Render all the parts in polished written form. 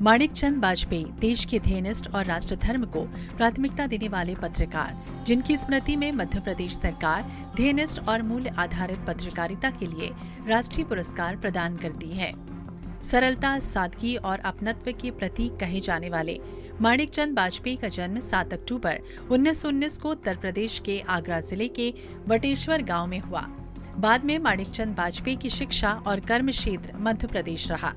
माणिकचंद वाजपेयी देश के ध्येयनिष्ठ और राष्ट्र धर्म को प्राथमिकता देने वाले पत्रकार, जिनकी स्मृति में मध्य प्रदेश सरकार ध्येयनिष्ठ और मूल्य आधारित पत्रकारिता के लिए राष्ट्रीय पुरस्कार प्रदान करती है। सरलता, सादगी और अपनत्व के प्रतीक कहे जाने वाले माणिकचंद वाजपेयी का जन्म 7 अक्टूबर 1919 को उत्तर प्रदेश के आगरा जिले के वटेश्वर गांव में हुआ। बाद में माणिकचंद वाजपेयी की शिक्षा और कर्म क्षेत्र मध्य प्रदेश रहा।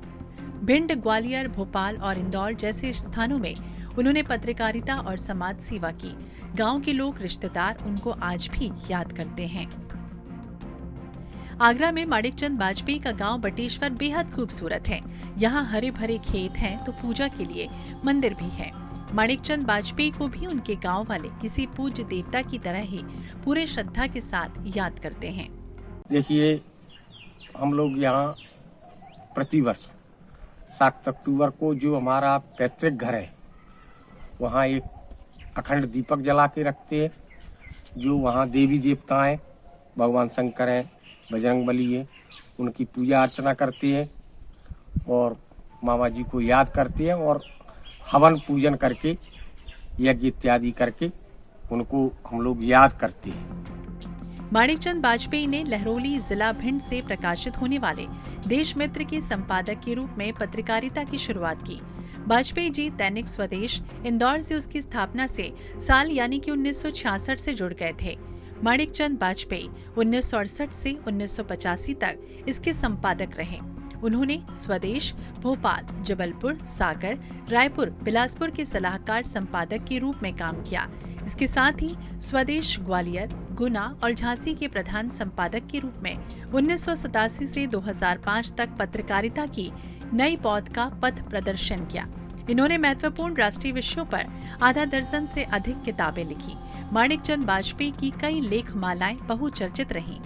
भिंड, ग्वालियर, भोपाल और इंदौर जैसे स्थानों में उन्होंने पत्रकारिता और समाज सेवा की। गांव के लोग, रिश्तेदार उनको आज भी याद करते हैं। आगरा में माणिकचंद वाजपेयी का गांव बटेश्वर बेहद खूबसूरत है। यहाँ हरे भरे खेत हैं तो पूजा के लिए मंदिर भी है। माणिकचंद वाजपेयी को भी उनके गांव वाले किसी पूज्य देवता की तरह ही पूरे श्रद्धा के साथ याद करते हैं। देखिए, हम लोग यहाँ प्रतिवर्ष 7 अक्टूबर को जो हमारा पैतृक घर है वहाँ एक अखंड दीपक जला के रखते हैं। जो वहाँ देवी देवता हैं, भगवान शंकर हैं, बजरंगबली है, उनकी पूजा अर्चना करते हैं और मामा जी को याद करते हैं और हवन पूजन करके, यज्ञ इत्यादि करके उनको हम लोग याद करते हैं। माणिकचंद वाजपेयी ने लहरौली जिला भिंड से प्रकाशित होने वाले देश मित्र के संपादक के रूप में पत्रकारिता की शुरुआत की। वाजपेयी जी दैनिक स्वदेश इंदौर से उसकी स्थापना से साल यानी कि 1966 से जुड़ गए थे। माणिकचंद वाजपेयी 1968 से 1985 तक इसके संपादक रहे। उन्होंने स्वदेश, भोपाल, जबलपुर, सागर, रायपुर, बिलासपुर के सलाहकार संपादक के रूप में काम किया। इसके साथ ही स्वदेश, ग्वालियर, गुना और झांसी के प्रधान संपादक के रूप में 1987 से 2005 तक पत्रकारिता की नई पौध का पथ प्रदर्शन किया। इन्होंने महत्वपूर्ण राष्ट्रीय विषयों पर आधा दर्जन से अधिक किताबें लिखी। माणिकचंद वाजपेयी की कई लेख मालाएं बहुचर्चित रहीं।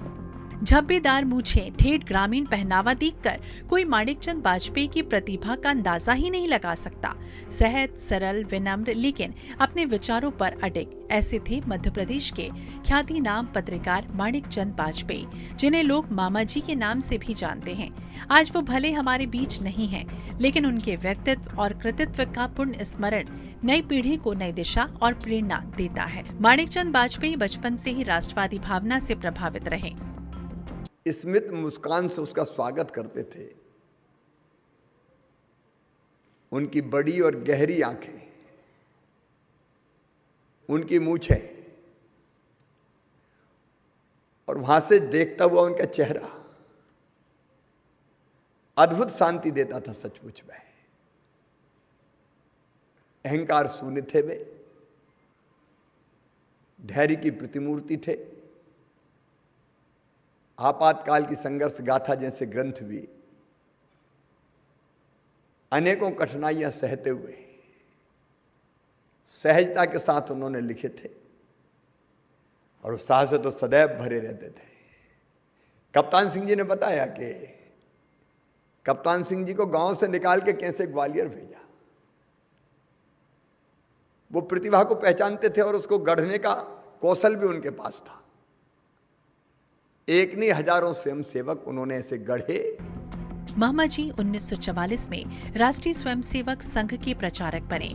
झब्बेदार मूछें, ठेठ ग्रामीण पहनावा देखकर कोई माणिकचंद वाजपेयी की प्रतिभा का अंदाजा ही नहीं लगा सकता। सहज, सरल, विनम्र लेकिन अपने विचारों पर अडिग, ऐसे थे मध्य प्रदेश के ख्याति नाम पत्रकार माणिकचंद वाजपेयी, जिन्हें लोग मामा जी के नाम से भी जानते हैं। आज वो भले हमारे बीच नहीं हैं, लेकिन उनके व्यक्तित्व और कृतित्व का पुण्य स्मरण नई पीढ़ी को नई दिशा और प्रेरणा देता है। माणिकचंद वाजपेयी बचपन से ही राष्ट्रवादी भावना से प्रभावित रहे। स्मित मुस्कान से उसका स्वागत करते थे। उनकी बड़ी और गहरी आंखें, उनकी मूछें और वहां से देखता हुआ उनका चेहरा अद्भुत शांति देता था। सचमुच में अहंकार शून्य थे वे, धैर्य की प्रतिमूर्ति थे। आपातकाल की संघर्ष गाथा जैसे ग्रंथ भी अनेकों कठिनाइयां सहते हुए सहजता के साथ उन्होंने लिखे थे और उत्साह से तो सदैव भरे रहते थे। कप्तान सिंह जी ने बताया कि कप्तान सिंह जी को गांव से निकाल के कैसे ग्वालियर भेजा। वो प्रतिभा को पहचानते थे और उसको गढ़ने का कौशल भी उनके पास था। एक नहीं, हजारों स्वयंसेवक उन्होंने ऐसे गढ़े। मामा जी 1944 में राष्ट्रीय स्वयंसेवक संघ के प्रचारक बने।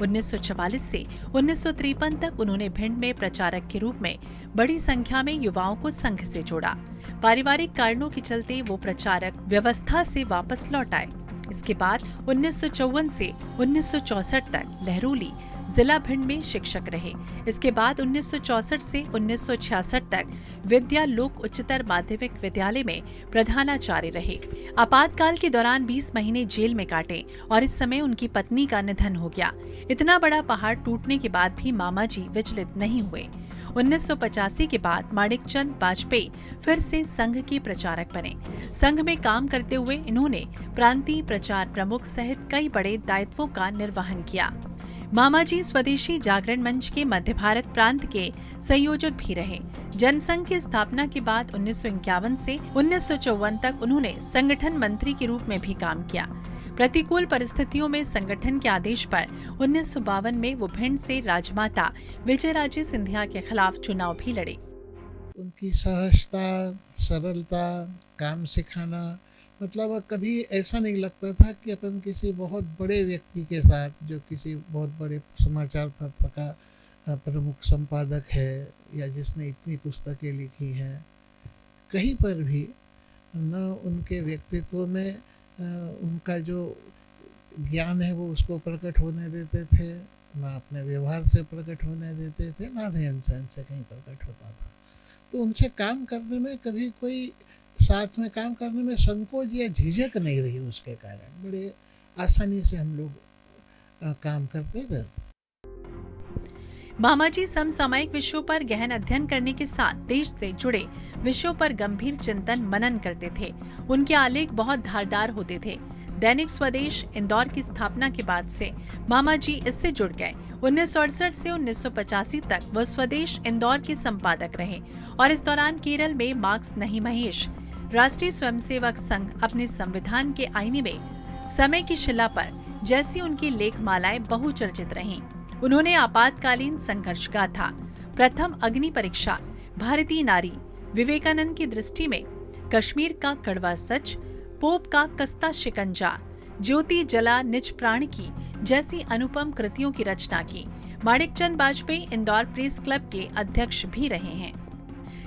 1944 से 1953 तक उन्होंने भिंड में प्रचारक के रूप में बड़ी संख्या में युवाओं को संघ से जोड़ा। पारिवारिक कारणों के चलते वो प्रचारक व्यवस्था से वापस लौट आए। इसके बाद 1954 से 1964 तक लहरौली जिला भिंड में शिक्षक रहे। इसके बाद 1964 से 1966 तक विद्या लोक उच्चतर माध्यमिक विद्यालय में प्रधानाचार्य रहे। आपातकाल के दौरान 20 महीने जेल में काटे और इस समय उनकी पत्नी का निधन हो गया। इतना बड़ा पहाड़ टूटने के बाद भी मामा जी विचलित नहीं हुए। 1985 के बाद माणिकचंद वाजपेयी फिर से संघ के प्रचारक बने। संघ में काम करते हुए इन्होंने प्रांतीय प्रचार प्रमुख सहित कई बड़े दायित्वों का निर्वहन किया। मामा जी स्वदेशी जागरण मंच के मध्य भारत प्रांत के संयोजक भी रहे। जनसंघ की स्थापना के बाद 1951 से 1954 तक उन्होंने संगठन मंत्री के रूप में भी काम किया। प्रतिकूल परिस्थितियों में संगठन के आदेश पर 1952 में वो भिंड से राजमाता विजयराजे सिंधिया के खिलाफ चुनाव भी लड़े। उनकी सहजता, सरलता, काम सिखाना मतलब कभी ऐसा नहीं लगता था कि अपन किसी बहुत बड़े व्यक्ति के साथ, जो किसी बहुत बड़े समाचार पत्र का प्रमुख संपादक है या जिसने इतनी पुस्तकें लिखी हैं, कहीं पर भी न उनके व्यक्तित्व में उनका जो ज्ञान है वो उसको प्रकट होने देते थे, ना अपने व्यवहार से प्रकट होने देते थे, ना रहन सहन से कहीं प्रकट होता था। तो उनसे काम करने में कभी कोई, साथ में काम करने में संकोच या झिझक नहीं रही। उसके कारण बड़े आसानी से हम लोग काम करते थे। मामाजी समसामयिक विषयों पर गहन अध्ययन करने के साथ देश से जुड़े विषयों पर गंभीर चिंतन मनन करते थे। उनके आलेख बहुत धारदार होते थे। दैनिक स्वदेश इंदौर की स्थापना के बाद से मामाजी इससे जुड़ गए। 1968 से 1985 तक वह स्वदेश इंदौर के संपादक रहे और इस दौरान केरल में मार्क्स नहीं महेश राष्ट्रीय स्वयंसेवक संघ अपने संविधान के आईने में समय की शिला पर जैसी उनकी लेखमालाएं बहुचर्चित रहीं। उन्होंने आपातकालीन संघर्ष गाथा, प्रथम अग्नि परीक्षा, भारतीय नारी, विवेकानंद की दृष्टि में कश्मीर का कड़वा सच, पोप का कस्ता शिकंजा, ज्योति जला निज प्राण की जैसी अनुपम कृतियों की रचना की। माणिकचंद वाजपेयी इंदौर प्रेस क्लब के अध्यक्ष भी रहे हैं।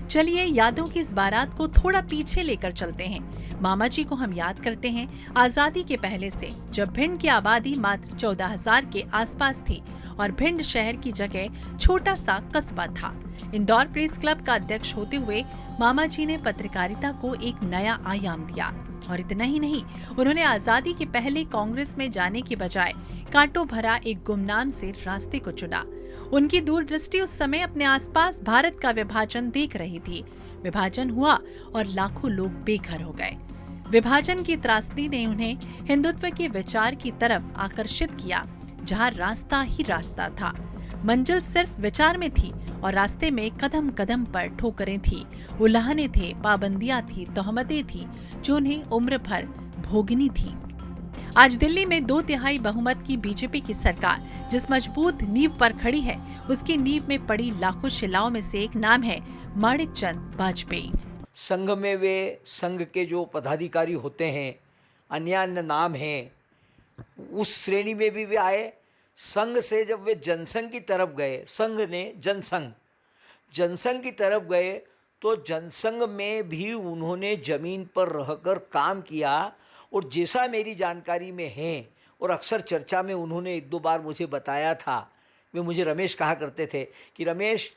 चलिए यादों की इस बारात को थोड़ा पीछे लेकर चलते हैं। मामाजी को हम याद करते हैं आजादी के पहले से, जब भिंड की आबादी मात्र 14,000 के आसपास थी और भिंड शहर की जगह छोटा सा कस्बा था। इंदौर प्रेस क्लब का अध्यक्ष होते हुए मामाजी ने पत्रकारिता को एक नया आयाम दिया। और इतना ही नहीं, उन्होंने आजादी के पहले कांग्रेस में जाने के बजाय कांटों भरा एक गुमनाम से रास्ते को चुना। उनकी दूरदृष्टि उस समय अपने आसपास भारत का विभाजन देख रही थी। विभाजन हुआ और लाखों लोग बेघर हो गए। विभाजन की त्रासदी ने उन्हें हिंदुत्व के विचार की तरफ आकर्षित किया, जहां रास्ता ही रास्ता था। मंजिल सिर्फ विचार में थी और रास्ते में कदम कदम पर ठोकरें थी, उल्हाने थे, पाबंदियां थी, तोहमतें थी जो उन्हें उम्र भर भोगनी थी। आज दिल्ली में 2/3 बहुमत की बीजेपी की सरकार जिस मजबूत नींव पर खड़ी है, उसकी नींव में पड़ी लाखों शिलाओं में से एक नाम है माणिकचंद वाजपेयी। संघ में वे संघ के जो पदाधिकारी होते हैं, अन्य अन्य नाम हैं, उस श्रेणी में भी वे आए। संघ से जब वे जनसंघ की तरफ गए, संघ ने जनसंघ की तरफ गए, तो जनसंघ में भी उन्होंने जमीन पर रहकर काम किया। और जैसा मेरी जानकारी में है, और अक्सर चर्चा में उन्होंने 1-2 बार मुझे बताया था, वे मुझे रमेश कहा करते थे कि रमेश,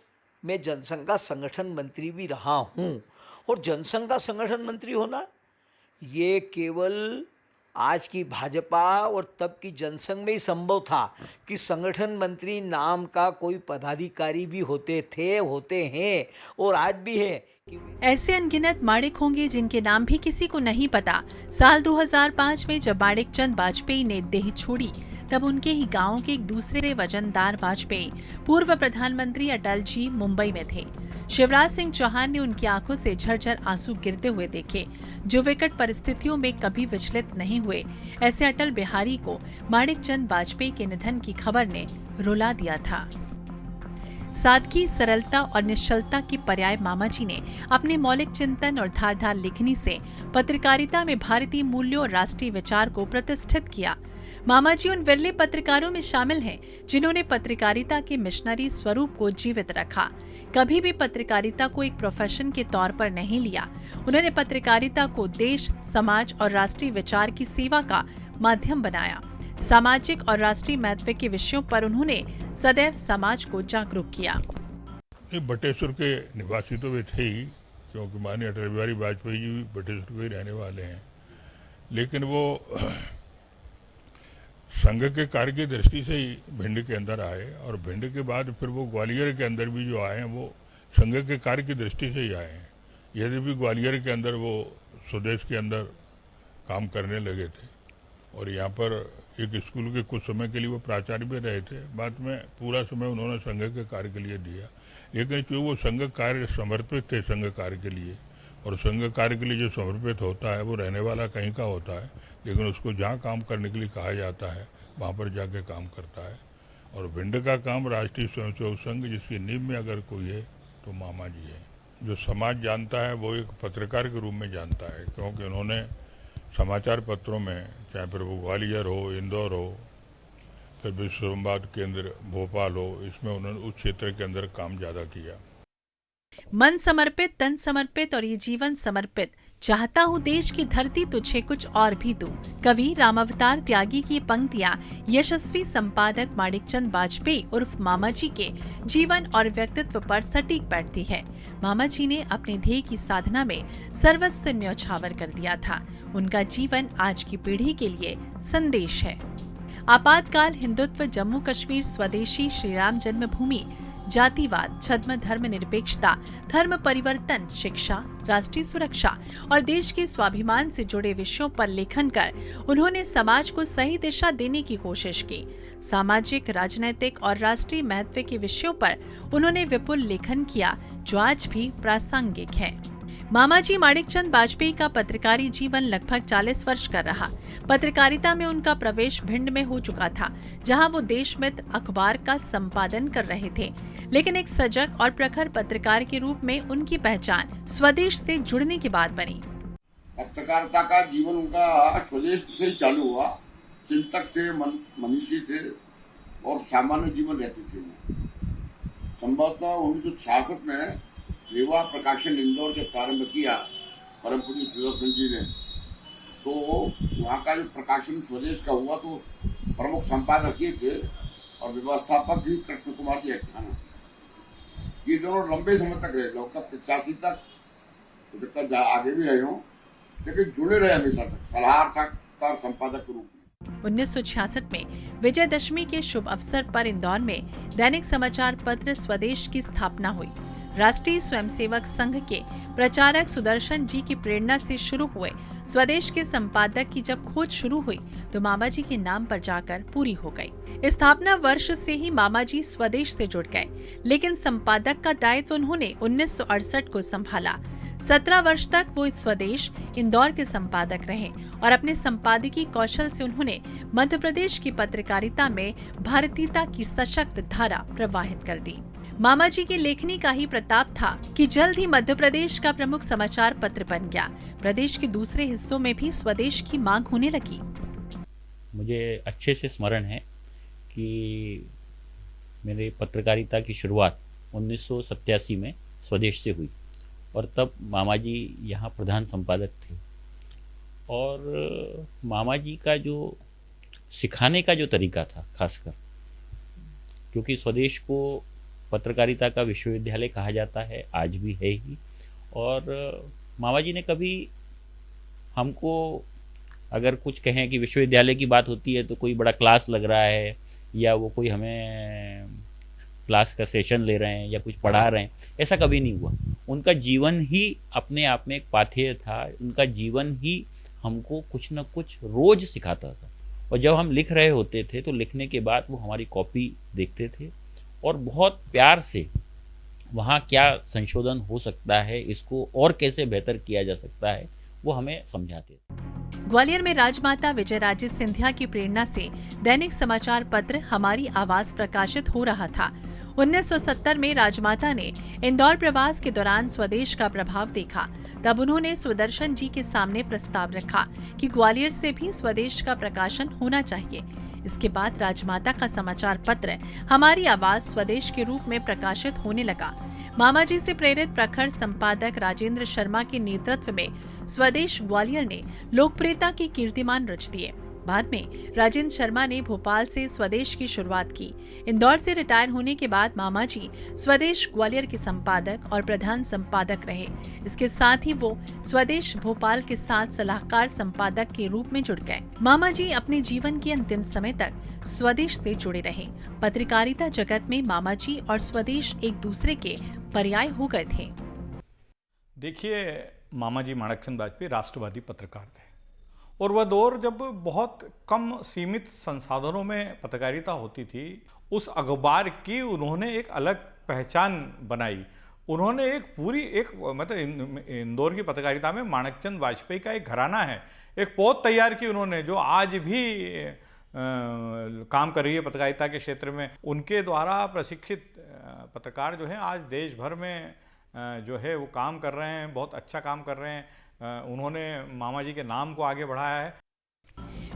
मैं जनसंघ का संगठन मंत्री भी रहा हूँ। और जनसंघ का संगठन मंत्री होना ये केवल आज की भाजपा और तब की जनसंघ में ही संभव था कि संगठन मंत्री नाम का कोई पदाधिकारी भी होते हैं और आज भी है। ऐसे अनगिनत माणिक होंगे जिनके नाम भी किसी को नहीं पता। साल 2005 में जब माणिकचंद वाजपेयी ने देह छोड़ी, तब उनके ही गांव के एक दूसरे वजनदार वाजपेयी, पूर्व प्रधानमंत्री अटल जी, मुंबई में थे। शिवराज सिंह चौहान ने उनकी आंखों से झरझर आंसू गिरते हुए देखे, जो विकट परिस्थितियों में कभी विचलित नहीं हुए। ऐसे अटल बिहारी को माणिकचंद वाजपेयी के निधन की खबर ने रुला दिया था। सादगी, सरलता और निश्चलता के पर्याय मामाजी ने अपने मौलिक चिंतन और धारदार लेखनी से पत्रकारिता में भारतीय मूल्यों और राष्ट्रीय विचार को प्रतिष्ठित किया। मामाजी उन विरले पत्रकारों में शामिल हैं जिन्होंने पत्रकारिता के मिशनरी स्वरूप को जीवित रखा। कभी भी पत्रकारिता को एक प्रोफेशन के तौर पर नहीं लिया। उन्होंने पत्रकारिता को देश, समाज और राष्ट्रीय विचार की सेवा का माध्यम बनाया। सामाजिक और राष्ट्रीय महत्व के विषयों पर उन्होंने सदैव समाज को जागरूक किया। बटेश्वर के निवासी तो वे थे ही, क्योंकि माननीय अटल बिहारी वाजपेयी जी बटेश्वर के ही रहने वाले हैं। लेकिन वो संघ के कार्य की दृष्टि से ही भिंड के अंदर आए, और भिंड के बाद फिर वो ग्वालियर के अंदर भी जो आए हैं वो संघ के कार्य की दृष्टि से ही आए हैं। यदि भी ग्वालियर के अंदर वो स्वदेश के अंदर काम करने लगे थे, और यहाँ पर एक स्कूल के कुछ समय के लिए वो प्राचार्य भी रहे थे। बाद में पूरा समय उन्होंने संघ के कार्य के लिए दिया। लेकिन जो वो संघ कार्य समर्पित थे संघ कार्य के लिए, और संघ कार्य के लिए जो समर्पित होता है वो रहने वाला कहीं का होता है, लेकिन उसको जहाँ काम करने के लिए कहा जाता है वहाँ पर जाके काम करता है। और भिंड का काम राष्ट्रीय स्वयंसेवक संघ, जिसकी नींव में अगर कोई है तो मामा जी है। जो समाज जानता है वो एक पत्रकार के रूप में जानता है, क्योंकि उन्होंने समाचार पत्रों में, चाहे फिर वो ग्वालियर हो, इंदौर हो, फिर विश्व संवाद केंद्र भोपाल हो, इसमें उन्होंने उस क्षेत्र के अंदर काम ज़्यादा किया। मन समर्पित, तन समर्पित और ये जीवन समर्पित, चाहता हूँ देश की धरती तुझे कुछ और भी दूं। कवि रामावतार त्यागी की पंक्तियां यशस्वी संपादक माणिकचंद बाजपेयी उर्फ मामा जी के जीवन और व्यक्तित्व पर सटीक बैठती है। मामा जी ने अपने ध्येय की साधना में सर्वस्व न्यौछावर कर दिया था। उनका जीवन आज की पीढ़ी के लिए संदेश है। आपातकाल, हिंदुत्व, जम्मू कश्मीर, स्वदेशी, श्रीराम जन्मभूमि, जातिवाद, छद्म, धर्म निरपेक्षता, धर्म परिवर्तन, शिक्षा, राष्ट्रीय सुरक्षा और देश के स्वाभिमान से जुड़े विषयों पर लेखन कर उन्होंने समाज को सही दिशा देने की कोशिश की। सामाजिक, राजनैतिक और राष्ट्रीय महत्व के विषयों पर उन्होंने विपुल लेखन किया जो आज भी प्रासंगिक है। मामा जी माणिकचंद बाजपेयी का पत्रकारी जीवन लगभग 40 वर्ष का रहा। पत्रकारिता में उनका प्रवेश भिंड में हो चुका था, जहां वो देशमित्र अखबार का संपादन कर रहे थे। लेकिन एक सजग और प्रखर पत्रकार के रूप में उनकी पहचान स्वदेश से जुड़ने के बाद बनी। पत्रकारिता का जीवन उनका स्वदेश से ही चालू हुआ। चिंतक थे, मनीषी थे और सामान्य जीवन रहते थे। संभवतः 1966 में रेवा प्रकाशन इंदौर जब प्रारंभ किया परम पूज्य सुदर्शन जी ने, तो वहाँ का जो प्रकाशन स्वदेश का हुआ तो प्रमुख संपादक ये थे और व्यवस्थापक भी कृष्ण कुमार जी अठाना। ये दोनों लंबे समय तक रहे, लगभग 85 तक, हो सकता आगे भी रहे हों, लेकिन जुड़े रहे हमेशा तक सलाहकार संपादक के रूप में। 1966 में विजयदशमी के शुभ अवसर पर इंदौर में दैनिक समाचार पत्र स्वदेश की स्थापना हुई। राष्ट्रीय स्वयंसेवक संघ के प्रचारक सुदर्शन जी की प्रेरणा से शुरू हुए स्वदेश के संपादक की जब खोज शुरू हुई तो मामा जी के नाम पर जाकर पूरी हो गई। स्थापना वर्ष से ही मामा जी स्वदेश से जुड़ गए, लेकिन संपादक का दायित्व उन्होंने 1968 को संभाला। 17 वर्ष तक वो स्वदेश इंदौर के संपादक रहे और अपने संपादकीय कौशल से उन्होंने मध्य प्रदेश की पत्रकारिता में भारतीयता की सशक्त धारा प्रवाहित कर दी। मामा जी की लेखनी का ही प्रताप था कि जल्द ही मध्य प्रदेश का प्रमुख समाचार पत्र बन गया। प्रदेश के दूसरे हिस्सों में भी स्वदेश की मांग होने लगी। मुझे अच्छे से स्मरण है कि मेरे पत्रकारिता की शुरुआत 1987 में स्वदेश से हुई और तब मामा जी यहाँ प्रधान संपादक थे। और मामा जी का जो सिखाने का जो तरीका था, खासकर क्योंकि स्वदेश को पत्रकारिता का विश्वविद्यालय कहा जाता है, आज भी है ही। और मामा जी ने कभी हमको अगर कुछ कहें कि विश्वविद्यालय की बात होती है तो कोई बड़ा क्लास लग रहा है या वो कोई हमें क्लास का सेशन ले रहे हैं या कुछ पढ़ा रहे हैं, ऐसा कभी नहीं हुआ। उनका जीवन ही अपने आप में एक पाथेय था। उनका जीवन ही हमको कुछ न कुछ रोज सिखाता था। और जब हम लिख रहे होते थे तो लिखने के बाद वो हमारी कॉपी देखते थे और बहुत प्यार से वहाँ क्या संशोधन हो सकता है, इसको और कैसे बेहतर किया जा सकता है, वो हमें समझाते थे। ग्वालियर में राजमाता विजयराजे सिंधिया की प्रेरणा से दैनिक समाचार पत्र हमारी आवाज प्रकाशित हो रहा था। 1970 में राजमाता ने इंदौर प्रवास के दौरान स्वदेश का प्रभाव देखा। तब उन्होंने सुदर्शन जी के सामने प्रस्ताव रखा कि ग्वालियर से भी स्वदेश का प्रकाशन होना चाहिए। इसके बाद राजमाता का समाचार पत्र हमारी आवाज स्वदेश के रूप में प्रकाशित होने लगा। मामा जी से प्रेरित प्रखर संपादक राजेंद्र शर्मा के नेतृत्व में स्वदेश ग्वालियर ने लोकप्रियता के कीर्तिमान रच दिए। बाद में राजेंद्र शर्मा ने भोपाल से स्वदेश की शुरुआत की। इंदौर से रिटायर होने के बाद मामा जी स्वदेश ग्वालियर के संपादक और प्रधान संपादक रहे। इसके साथ ही वो स्वदेश भोपाल के साथ सलाहकार संपादक के रूप में जुड़ गए। मामा जी अपने जीवन के अंतिम समय तक स्वदेश से जुड़े रहे। पत्रकारिता जगत में मामा जी और स्वदेश एक दूसरे के पर्याय हो गए थे। देखिए, मामा जी माणिकचंद बाजपेयी राष्ट्रवादी पत्रकार थे और वह दौर जब बहुत कम सीमित संसाधनों में पत्रकारिता होती थी, उस अखबार की उन्होंने एक अलग पहचान बनाई। उन्होंने मतलब इंदौर की पत्रकारिता में माणिकचंद बाजपेयी का एक घराना है, एक पौध तैयार की उन्होंने, जो आज भी काम कर रही है पत्रकारिता के क्षेत्र में। उनके द्वारा प्रशिक्षित पत्रकार जो हैं आज देश भर में जो है वो काम कर रहे हैं, बहुत अच्छा काम कर रहे हैं। उन्होंने मामा जी के नाम को आगे बढ़ाया है।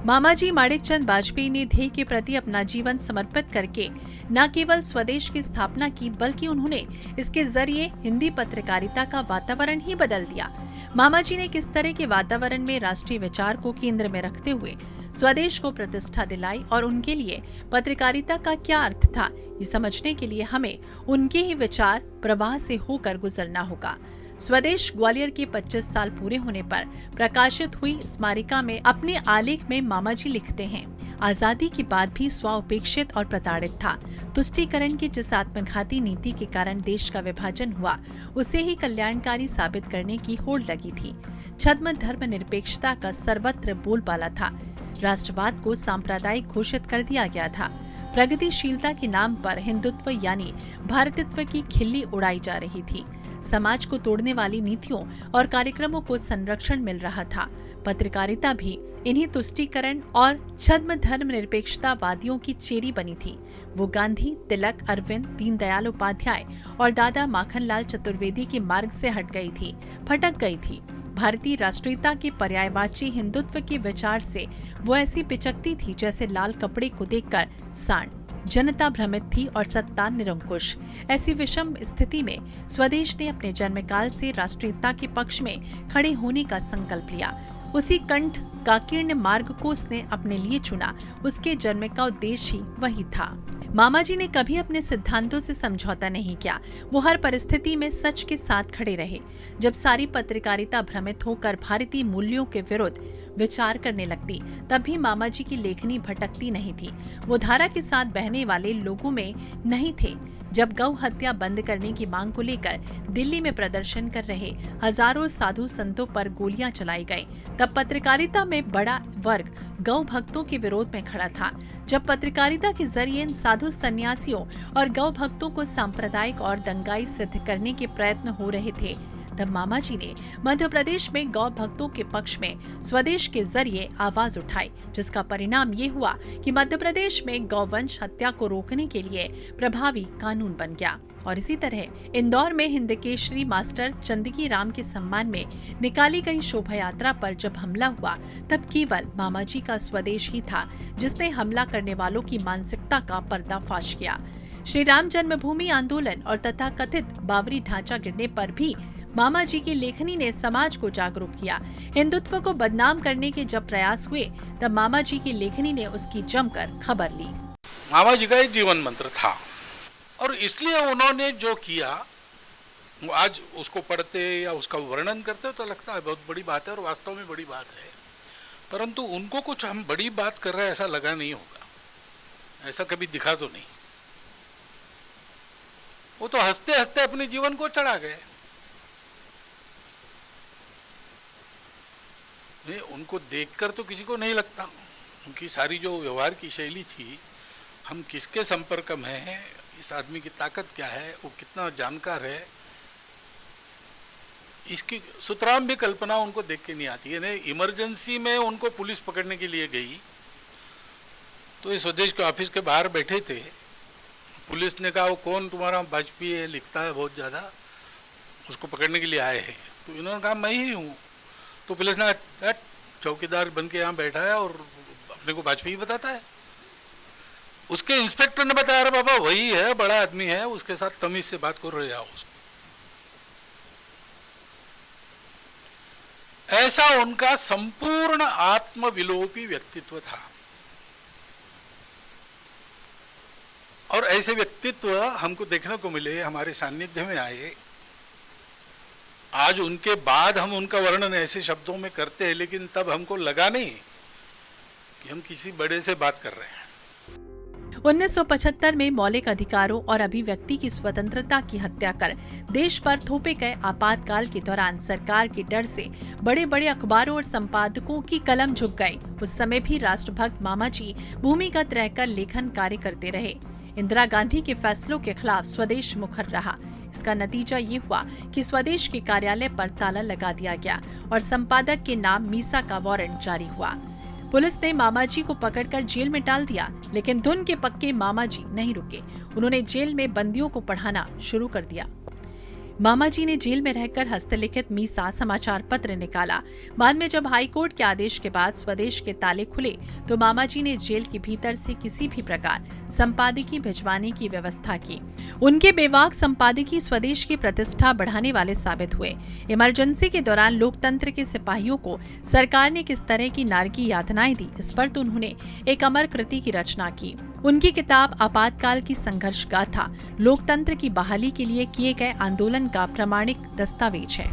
मामाजी माणिकचंद वाजपेयी ने ध्येय के प्रति अपना जीवन समर्पित करके न केवल स्वदेश की स्थापना की, बल्कि उन्होंने इसके जरिए हिंदी पत्रकारिता का वातावरण ही बदल दिया। मामाजी ने किस तरह के वातावरण में राष्ट्रीय विचार को केंद्र में रखते हुए स्वदेश को प्रतिष्ठा दिलाई और उनके लिए पत्रकारिता का क्या अर्थ था, ये समझने के लिए हमें उनके ही विचार प्रवाह से होकर गुजरना होगा। स्वदेश ग्वालियर के 25 साल पूरे होने पर प्रकाशित हुई स्मारिका में अपने आलेख में मामाजी लिखते हैं, आजादी के बाद भी स्वाउपेक्षित और प्रताड़ित था। तुष्टीकरण की जिस आत्मघाती नीति के कारण देश का विभाजन हुआ, उसे ही कल्याणकारी साबित करने की होड़ लगी थी। छद्म धर्म निरपेक्षता का सर्वत्र बोलबाला था। राष्ट्रवाद को सांप्रदायिक घोषित कर दिया गया था। प्रगतिशीलता के नाम पर हिंदुत्व यानी भारतत्व की खिल्ली उड़ाई जा रही थी। समाज को तोड़ने वाली नीतियों और कार्यक्रमों को संरक्षण मिल रहा था। पत्रकारिता भी इन्हीं तुष्टीकरण और छद्म धर्म निरपेक्षतावादियों की चेरी बनी थी। वो गांधी, तिलक, अरविंद, दीनदयाल उपाध्याय और दादा माखनलाल चतुर्वेदी के मार्ग से हट गई थी, भटक गई थी। भारतीय राष्ट्रीयता के पर्यायवाची हिंदुत्व के विचार से वो ऐसी पिचकती थी जैसे लाल कपड़े को देखकर सांड। जनता भ्रमित थी और सत्ता निरंकुश। ऐसी विषम स्थिति में स्वदेश ने अपने जन्मकाल से राष्ट्रीयता के पक्ष में खड़े होने का संकल्प लिया। उसी कंठ काकीर्ण मार्ग को उसने अपने लिए चुना। उसके जन्म का उद्देश्य ही वही था। मामाजी ने कभी अपने सिद्धांतों से समझौता नहीं किया। वो हर परिस्थिति में सच के साथ खड़े रहे। जब सारी पत्रकारिता भ्रमित होकर भारतीय मूल्यों के विरुद्ध विचार करने लगती, तब भी मामाजी की लेखनी भटकती नहीं थी। वो धारा के साथ बहने वाले लोगों में नहीं थे। जब गौ हत्या बंद करने की मांग को लेकर दिल्ली में प्रदर्शन कर रहे हजारों साधु संतों पर गोलियां चलाई गईं, तब पत्रकारिता में बड़ा वर्ग गौ भक्तों के विरोध में खड़ा था। जब पत्रकारिता के जरिए इन साधु सन्यासियों और गौ भक्तों को सांप्रदायिक और दंगाई सिद्ध करने के प्रयत्न हो रहे थे, तब मामाजी ने मध्य प्रदेश में गौ भक्तों के पक्ष में स्वदेश के जरिए आवाज उठाई, जिसका परिणाम ये हुआ कि मध्य प्रदेश में गौवंश हत्या को रोकने के लिए प्रभावी कानून बन गया। और इसी तरह इंदौर में हिंदकेसरी मास्टर चंदगी राम के सम्मान में निकाली गई शोभा यात्रा पर जब हमला हुआ, तब केवल मामाजी का स्वदेश ही था जिसने हमला करने वालों की मानसिकता का पर्दाफाश किया। श्री राम जन्मभूमि आंदोलन और तथाकथित बाबरी ढांचा गिरने पर भी मामाजी की लेखनी ने समाज को जागरूक किया। हिंदुत्व को बदनाम करने के जब प्रयास हुए, तब मामाजी की लेखनी ने उसकी जमकर खबर ली। मामाजी का एक जीवन मंत्र था और इसलिए उन्होंने जो किया, आज उसको पढ़ते या उसका वर्णन करते तो लगता है बहुत बड़ी बात है और वास्तव में बड़ी बात है, परंतु उनको कुछ हम बड़ी बात कर रहे हैं ऐसा लगा नहीं होगा, ऐसा कभी दिखा तो नहीं। वो तो हंसते हंसते अपने जीवन को चढ़ा गए। उनको देखकर तो किसी को नहीं लगता, उनकी सारी जो व्यवहार की शैली थी, हम किसके संपर्क में हैं, इस आदमी की ताकत क्या है, वो कितना जानकार है, इसकी सुतराम भी कल्पना उनको देख के नहीं आती है। इमरजेंसी में उनको पुलिस पकड़ने के लिए गई तो इस स्वदेश के ऑफिस के बाहर बैठे थे, पुलिस ने कहा वो कौन तुम्हारा वाजपेयी है, लिखता है बहुत ज्यादा, उसको पकड़ने के लिए आए हैं। तो इन्होंने कहा मैं ही हूं। तो पुलिस ने चौकीदार बन के यहाँ बैठा है और अपने को वाजपेयी बताता है। उसके इंस्पेक्टर ने बताया अरे बाबा वही है, बड़ा आदमी है, उसके साथ तमीज से बात कर रहे हो। ऐसा उनका संपूर्ण आत्मविलोपी व्यक्तित्व था और ऐसे व्यक्तित्व हमको देखने को मिले, हमारे सानिध्य में आए। आज उनके बाद हम उनका वर्णन ऐसे शब्दों में करते हैं, लेकिन तब हमको लगा नहीं कि हम किसी बड़े से बात कर रहे हैं। 1975 में मौलिक अधिकारों और अभिव्यक्ति की स्वतंत्रता की हत्या कर देश पर थोपे गए आपातकाल के दौरान सरकार के डर से बड़े बड़े अखबारों और संपादकों की कलम झुक गई। उस समय भी राष्ट्रभक्त मामाजी भूमिगत रहकर लेखन कार्य करते रहे। इंदिरा गांधी के फैसलों के खिलाफ स्वदेश मुखर रहा। इसका नतीजा ये हुआ कि स्वदेश के कार्यालय पर ताला लगा दिया गया और संपादक के नाम मीसा का वारंट जारी हुआ। पुलिस ने मामाजी को पकड़कर जेल में डाल दिया, लेकिन धुन के पक्के मामाजी नहीं रुके। उन्होंने जेल में बंदियों को पढ़ाना शुरू कर दिया। मामा जी ने जेल में रहकर हस्तलिखित मीसा समाचार पत्र निकाला। बाद में जब हाईकोर्ट के आदेश के बाद स्वदेश के ताले खुले तो मामा जी ने जेल के भीतर से किसी भी प्रकार संपादकीय भिजवाने की व्यवस्था की। उनके बेवाक संपादकीय स्वदेश की प्रतिष्ठा बढ़ाने वाले साबित हुए। इमरजेंसी के दौरान लोकतंत्र के सिपाहियों को सरकार ने किस तरह की नारकी यातनाएं दी, इस पर तो उन्होंने एक अमर कृति की रचना की। उनकी किताब आपातकाल की संघर्ष गाथा लोकतंत्र की बहाली के लिए किए गए आंदोलन का प्रामाणिक दस्तावेज है।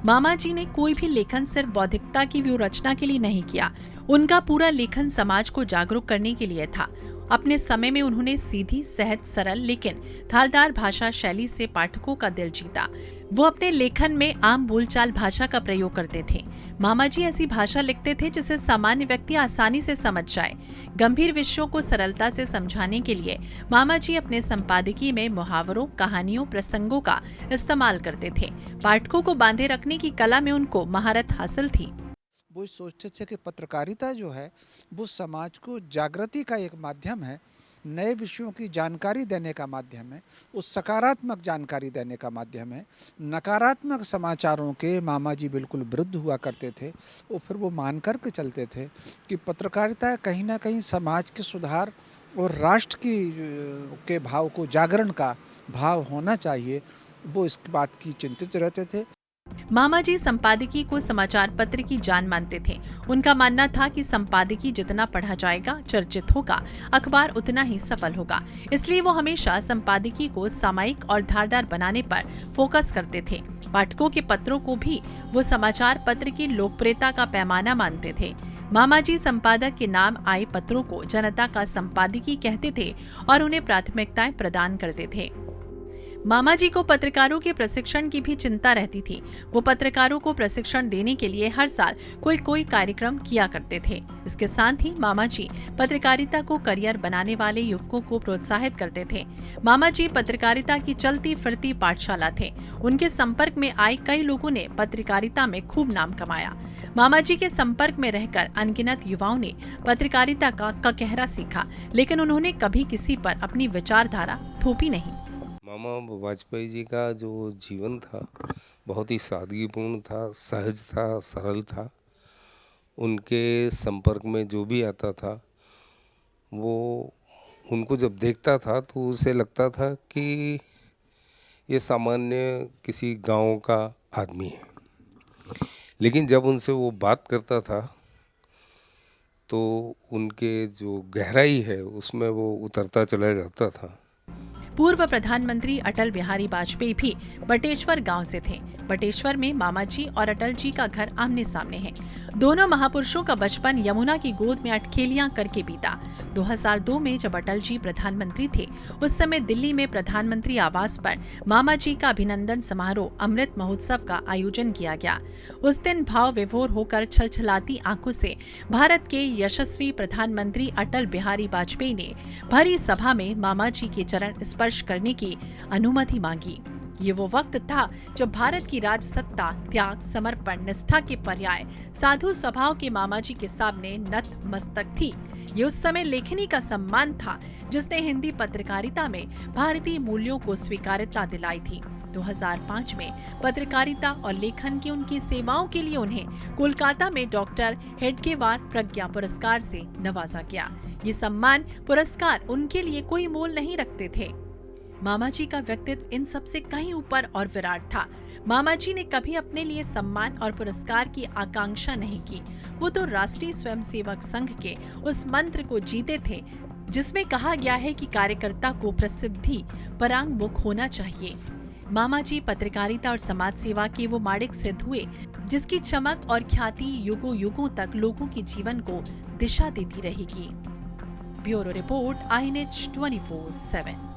मामा जी ने कोई भी लेखन सिर्फ बौद्धिकता की व्यू रचना के लिए नहीं किया। उनका पूरा लेखन समाज को जागरूक करने के लिए था। अपने समय में उन्होंने सीधी, सहज, सरल लेकिन धारदार भाषा शैली से पाठकों का दिल जीता। वो अपने लेखन में आम बोलचाल भाषा का प्रयोग करते थे। मामा जी ऐसी भाषा लिखते थे जिसे सामान्य व्यक्ति आसानी से समझ जाए। गंभीर विषयों को सरलता से समझाने के लिए मामा जी अपने संपादकीय में मुहावरों, कहानियों, प्रसंगों का इस्तेमाल करते थे। पाठकों को बांधे रखने की कला में उनको महारत हासिल थी। वो सोचते थे कि पत्रकारिता जो है वो समाज को जागृति का एक माध्यम है, नए विषयों की जानकारी देने का माध्यम है, उस सकारात्मक जानकारी देने का माध्यम है। नकारात्मक समाचारों के मामा जी बिल्कुल विरुद्ध हुआ करते थे। और फिर वो मान कर के चलते थे कि पत्रकारिता कहीं ना कहीं समाज के सुधार और राष्ट्र के भाव को, जागरण का भाव होना चाहिए। वो इस बात की चिंतित रहते थे। मामा जी संपादकीय को समाचार पत्र की जान मानते थे। उनका मानना था कि संपादकीय जितना पढ़ा जाएगा, चर्चित होगा, अखबार उतना ही सफल होगा। इसलिए वो हमेशा संपादकीय को सामायिक और धारदार बनाने पर फोकस करते थे। पाठकों के पत्रों को भी वो समाचार पत्र की लोकप्रियता का पैमाना मानते थे। मामा जी संपादक के नाम आए पत्रों को जनता का संपादकीय कहते थे और उन्हें प्राथमिकताएं प्रदान करते थे। मामा जी को पत्रकारों के प्रशिक्षण की भी चिंता रहती थी। वो पत्रकारों को प्रशिक्षण देने के लिए हर साल कोई कार्यक्रम किया करते थे। इसके साथ ही मामा जी पत्रकारिता को करियर बनाने वाले युवकों को प्रोत्साहित करते थे। मामा जी पत्रकारिता की चलती फिरती पाठशाला थे। उनके संपर्क में आए कई लोगों ने पत्रकारिता में खूब नाम कमाया। मामा जी के संपर्क में रहकर अनगिनत युवाओं ने पत्रकारिता का ककहरा सीखा, लेकिन उन्होंने कभी किसी पर अपनी विचारधारा थोपी नहीं। मामा वाजपेयी जी का जो जीवन था बहुत ही सादगीपूर्ण था, सहज था, सरल था। उनके संपर्क में जो भी आता था वो उनको जब देखता था तो उसे लगता था कि ये सामान्य किसी गांव का आदमी है। लेकिन जब उनसे वो बात करता था तो उनके जो गहराई है उसमें वो उतरता चला जाता था। पूर्व प्रधानमंत्री अटल बिहारी वाजपेयी भी बटेश्वर गांव से थे। बटेश्वर में मामा जी और अटल जी का घर आमने सामने है। दोनों महापुरुषों का बचपन यमुना की गोद में अटखेलियां करके बीता। 2002 में जब अटल जी प्रधानमंत्री थे, उस समय दिल्ली में प्रधानमंत्री आवास पर मामा जी का अभिनंदन समारोह अमृत महोत्सव का आयोजन किया गया। उस दिन भाव विभोर होकर छलछलाती आंखों से भारत के यशस्वी प्रधानमंत्री अटल बिहारी वाजपेयी ने भरी सभा में मामा जी के चरण स्पर्श करने की अनुमति मांगी। ये वो वक्त था जब भारत की राजसत्ता त्याग, समर्पण, निष्ठा के पर्याय साधु स्वभाव के मामा जी के सामने नत मस्तक थी। ये उस समय लेखनी का सम्मान था जिसने हिंदी पत्रकारिता में भारतीय मूल्यों को स्वीकार्यता दिलाई थी। 2005 में पत्रकारिता और लेखन की उनकी सेवाओं के लिए उन्हें कोलकाता में डॉक्टर हेडगेवार प्रज्ञा पुरस्कार से नवाजा गया। ये सम्मान पुरस्कार उनके लिए कोई मोल नहीं रखते थे। मामा जी का व्यक्तित्व इन सब से कहीं ऊपर और विराट था। मामा जी ने कभी अपने लिए सम्मान और पुरस्कार की आकांक्षा नहीं की। वो तो राष्ट्रीय स्वयंसेवक संघ के उस मंत्र को जीते थे जिसमें कहा गया है कि कार्यकर्ता को प्रसिद्धि परांगमुख होना चाहिए। मामा जी पत्रकारिता और समाज सेवा के वो माणिक सिद्ध हुए जिसकी चमक और ख्याति युगों युगों तक लोगों के जीवन को दिशा देती रहेगी। Bureau report INH 24/7।